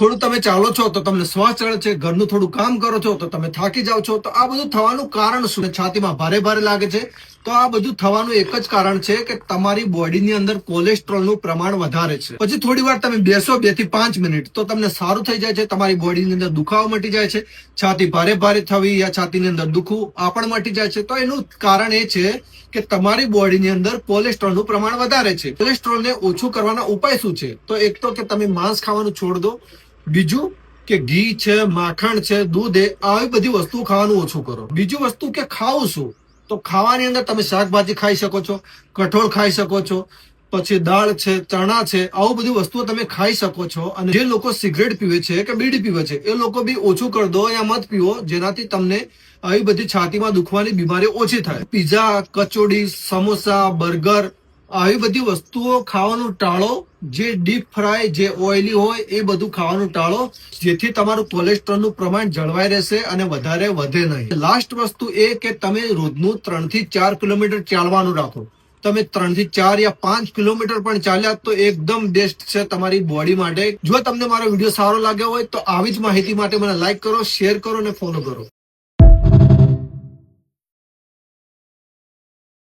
થોડું તમે ચાલો છો તો તમને શ્વાસ ચડે છે, ઘરનું થોડું કામ કરો છો તો તમે થાકી જાઓ છો. તો આ બધું થવાનું કારણ શું? છાતીમાં ભારે ભારે લાગે છે. તો આ બધું થવાનું એક જ કારણ છે કે તમારી બોડીની અંદર કોલેસ્ટ્રોલનું પ્રમાણ વધારે છે. પછી થોડી વાર તમે બેસો 2 થી 5 મિનિટ તો તમને સારું થઈ જાય છે. તમારી બોડીની અંદર દુખાવો મટી જાય છે. છાતી ભારે ભારે થવી યા છાતીની અંદર દુખવું આ પણ મટી જાય છે. તો એનું કારણ એ છે કે તમારી બોડીની અંદર કોલેસ્ટ્રોલનું પ્રમાણ વધારે છે. કોલેસ્ટ્રોલને ઓછું કરવાના ઉપાય શું છે? તો એક તો કે તમે માંસ ખાવાનું છોડ દો. બીજું કે ઘી છે, માખણ છે, દૂધ આવી બધી વસ્તુ ખાવાનું ઓછું કરો. બીજું વસ્તુ કે ખાવું શું? તો ખાવાની અંદર તમે શાકભાજી ખાઈ શકો છો, કઠોળ ખાઈ શકો છો, પછી દાળ છે, ચણા છે, આવું બધી વસ્તુઓ તમે ખાઈ શકો છો. અને જે લોકો સિગરેટ પીવે છે કે બીડી પીવે છે એ લોકો બી ઓછું કરી દો યા મત પીવો, જેનાથી તમને આવી બધી છાતીમાં દુખવાની બીમારી ઓછી થાય. પીઝા, કચોડી, સમોસા, બર્ગર આવી બધી વસ્તુઓ ખાવાનું ટાળો. જે ડીપ ફ્રાય, જે ઓઇલી હોય એ બધું ખાવાનું ટાળો, જેથી તમારું કોલેસ્ટ્રોલનું પ્રમાણ જળવાઈ રહેશે અને વધારે વધે નહીં. લાસ્ટ વસ્તુ એ કે તમે રોજનું 3 થી 4 કિલોમીટર ચાલવાનું રાખો. તમે 3 થી 4 યા 5 કિલોમીટર પણ ચાલ્યા તો એકદમ બેસ્ટ છે તમારી બોડી માટે. જો તમને મારો વિડીયો સારો લાગ્યો હોય તો આવી જ માહિતી માટે મને લાઈક કરો, શેર કરો અને ફોલો કરો.